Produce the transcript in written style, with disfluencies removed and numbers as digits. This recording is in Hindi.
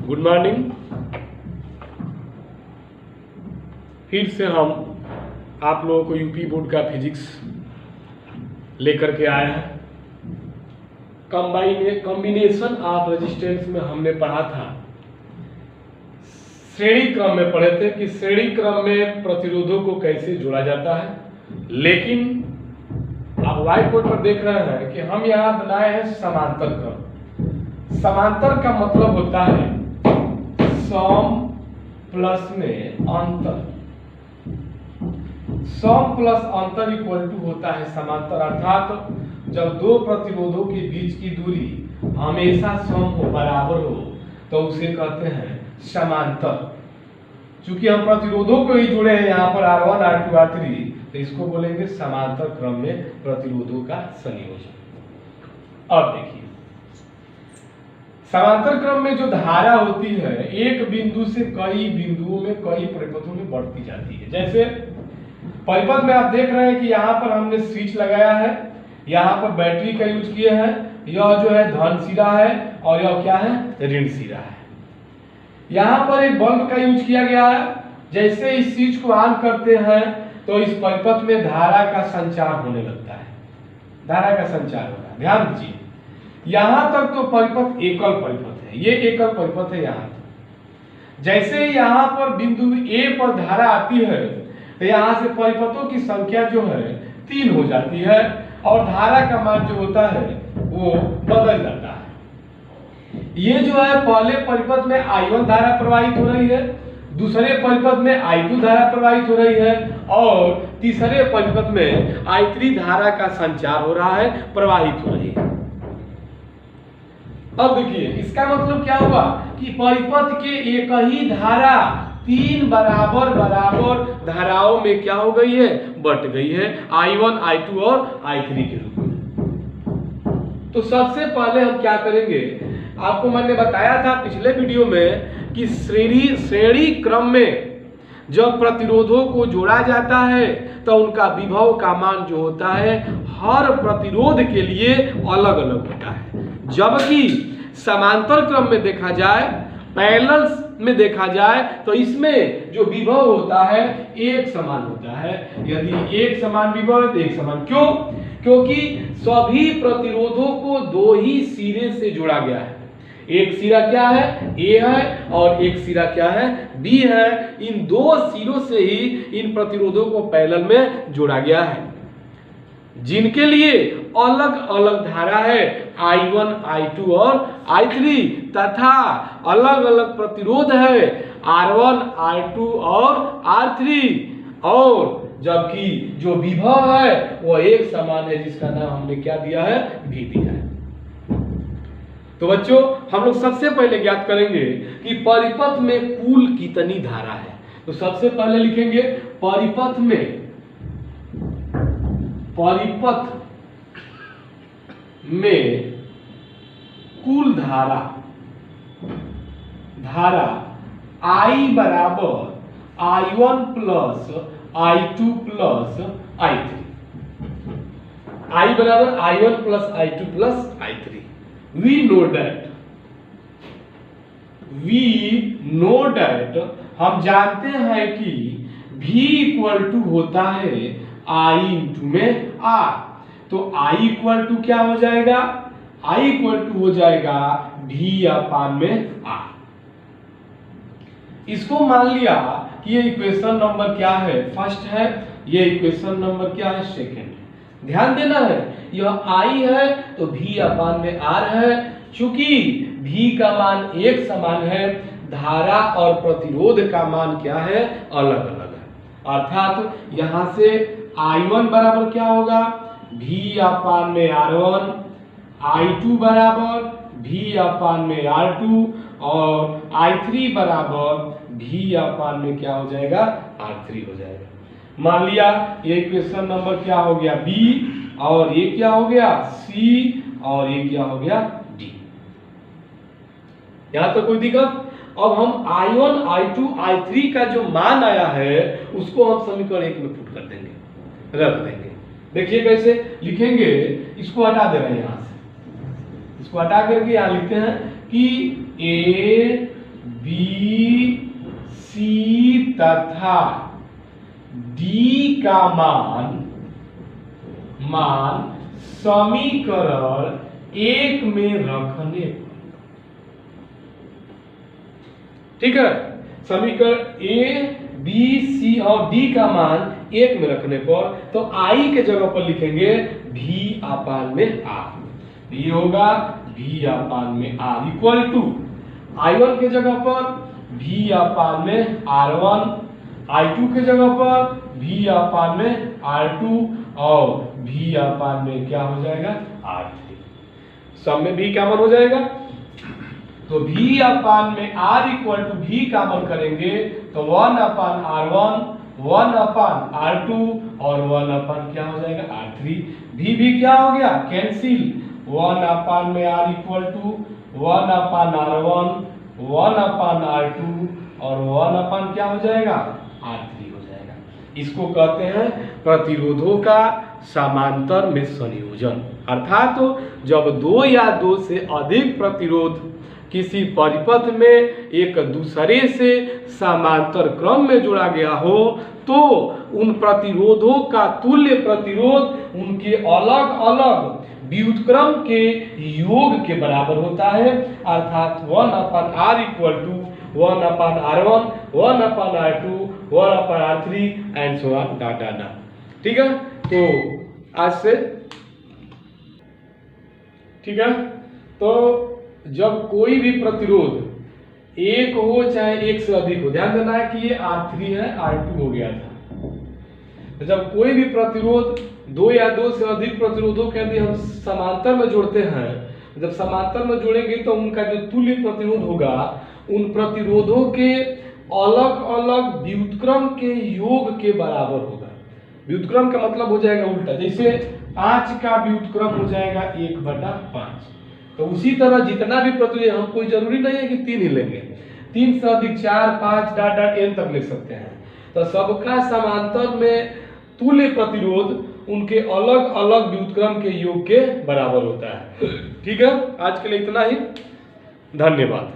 Good morning. फिर से हम आप लोगों को यूपी बोर्ड का फिजिक्स लेकर के आए हैं। कॉम्बिनेशन ऑफ रेजिस्टेंस में हमने पढ़ा था, श्रेणी क्रम में पढ़े थे कि श्रेणी क्रम में प्रतिरोधों को कैसे जोड़ा जाता है। लेकिन आप व्हाइट बोर्ड पर देख रहे हैं कि हम यहाँ बनाए हैं समांतर क्रम। समांतर का मतलब होता है सम प्लस में अंतर। सम प्लस अंतर इक्वल टू होता है समांतर, अर्थात जब दो प्रतिरोधों के बीच की दूरी हमेशा सम हो, बराबर हो, तो उसे कहते हैं समांतर। चूंकि हम प्रतिरोधों को ही जुड़े हैं यहाँ पर R1, R2, R3, तो इसको बोलेंगे समांतर क्रम में प्रतिरोधों का संयोजन। अब देखिए, समांतर क्रम में जो धारा होती है एक बिंदु से कई बिंदुओं में, कई परिपथों में बढ़ती जाती है। जैसे परिपथ में आप देख रहे हैं कि यहाँ पर हमने स्विच लगाया है, यहाँ पर बैटरी का यूज किए हैं, यह जो है धन सिरा है और यह क्या है, ऋण सिरा है। यहाँ पर एक बल्ब का यूज किया गया है। जैसे इस स्विच को ऑन करते हैं तो इस परिपथ में धारा का संचार होने लगता है, धारा का संचार होगा। ध्यान दीजिए, यहां तक तो परिपथ एकल परिपथ है, ये एकल परिपथ है। यहां जैसे यहां पर बिंदु ए पर धारा आती है तो यहां से परिपथों की संख्या जो है 3 हो जाती है और धारा का मान जो होता है वो बदल जाता है। ये जो है पहले परिपथ में I1 धारा प्रवाहित हो रही है, दूसरे परिपथ में I2 धारा प्रवाहित हो रही है और तीसरे परिपथ में I3 धारा का संचार हो रहा है, प्रवाहित हो रही है। अब देखिए, इसका मतलब क्या हुआ कि परिपथ के एक ही धारा 3 बराबर बराबर धाराओं में क्या हो गई है, बट गई है, I1, I2 और I3 के रूप में। तो सबसे पहले हम क्या करेंगे, आपको मैंने बताया था पिछले वीडियो में कि श्रेणी क्रम में जब प्रतिरोधों को जोड़ा जाता है तो उनका विभव का मान जो होता है हर प्रतिरोध के लिए अलग अलग होता है। जबकि समांतर क्रम में देखा जाए, पैरेलल में देखा जाए, तो इसमें जो विभव होता है एक समान होता है। यदि एक समान विभव है तो एक समान, क्यों? क्योंकि सभी प्रतिरोधों को 2 ही सिरे से जोड़ा गया है। एक सिरा क्या है, A है, और एक सिरा क्या है, B है। इन 2 सिरों से ही इन प्रतिरोधों को पैरेलल में जोड़ा गया है, जिनके लिए अलग अलग धारा है, I1, I2 और I3, तथा अलग अलग प्रतिरोध है, R1, R2 और R3, और जबकि जो विभव है वो एक समान है, जिसका नाम हमने क्या दिया है, V दिया है। तो बच्चों, हम लोग सबसे पहले ज्ञात करेंगे कि परिपथ में कुल कितनी धारा है। तो सबसे पहले लिखेंगे परिपथ में कुल धारा I बराबर I1 plus I2 plus I3, I बराबर I1 plus I2 plus I3। We know that हम जानते हैं कि V इक्वल टू होता है I इंटू में R। तो I इक्वल टू क्या हो जाएगा, I इक्वल टू हो जाएगा V अपान में R। इसको मान लिया कि ये इक्वेशन नंबर क्या है, फर्स्ट है, ये इक्वेशन नंबर क्या है, सेकेंड है। ध्यान देना है, यह I है तो V अपान में R है। चूंकि V का मान एक समान है, धारा और प्रतिरोध का मान क्या है, अलग अलग है। अर्थात यहां से I1 बराबर क्या होगा, V अपान में R1, I2 बराबर V अपान में R2 और I3 बराबर V अपान में क्या हो जाएगा, R3 हो जाएगा। मान लिया ये इक्वेशन नंबर क्या हो गया, B, और ये क्या हो गया, C, और ये क्या हो गया, D। यहां तो कोई दिक्कत? अब हम I1, I2, I3 का जो मान आया है उसको हम समीकरण 1 में पुट कर देंगे, रख देंगे। देखिए कैसे लिखेंगे, इसको हटा दे रहे हैं, यहां से इसको हटा करके यहां लिखते हैं कि A बी सी तथा डी का मान समीकरण 1 में रखने पर, ठीक है, समीकरण ए बी सी और डी का मान 1 में रखने पर, तो आई के जगह पर लिखेंगे भी अपान में आर। ये होगा भी अपान में आर इक्वल टू I1 के जगह पर भी अपान में R1, I2 के जगह पर भी अपान में R2 और भी अपान में क्या हो जाएगा R3। सब में भी क्या मान हो जाएगा, तो भी अपान में R इक्वल टू भी का मान करेंगे तो 1 अपान R1, 1 अपान R2 और 1 अपान क्या हो जाएगा R3। भी क्या हो गया कैंसिल, 1 अपान में R equal to 1 upon R1, 1 upon R2 और 1 अपान क्या हो जाएगा R3 हो जाएगा। इसको कहते हैं प्रतिरोधों का समांतर में संयोजन। अर्थात जब दो या दो से अधिक प्रतिरोध किसी परिपथ में एक दूसरे से समांतर क्रम में जोड़ा गया हो तो उन प्रतिरोधों का तुल्य प्रतिरोध उनके अलग अलग व्युत्क्रम के योग के बराबर होता है। अर्थात 1 upon R equal to 1 upon R1, 1 upon R2, 1 upon R3 and so on dot dot dot. ठीक है, तो आज से ठीक है, तो जब कोई भी प्रतिरोध एक हो चाहे एक से अधिक हो, ध्यान देना है कि ये R3 है, R2 हो गया था। तो जब कोई भी प्रतिरोध दो या दो से अधिक प्रतिरोधों के यदि हम समांतर में जोड़ते हैं, जब समांतर में जोड़ेंगे तो उनका जो तुल्य प्रतिरोध होगा उन प्रतिरोधों के अलग अलग व्युत्क्रम के योग के बराबर होगा। व्युत्क्रम का मतलब हो जाएगा उल्टा, जैसे 5 का व्युत्क्रम हो जाएगा 1/5। तो उसी तरह जितना भी प्रतिरोध, हम कोई जरूरी नहीं है कि 3 ही लेंगे, 3 से अधिक 4, 5 डॉट डॉट n तक ले सकते हैं। तो सबका समांतर में तुल्य प्रतिरोध उनके अलग अलग व्युत्क्रम के योग के बराबर होता है। ठीक है, आज के लिए इतना ही, धन्यवाद।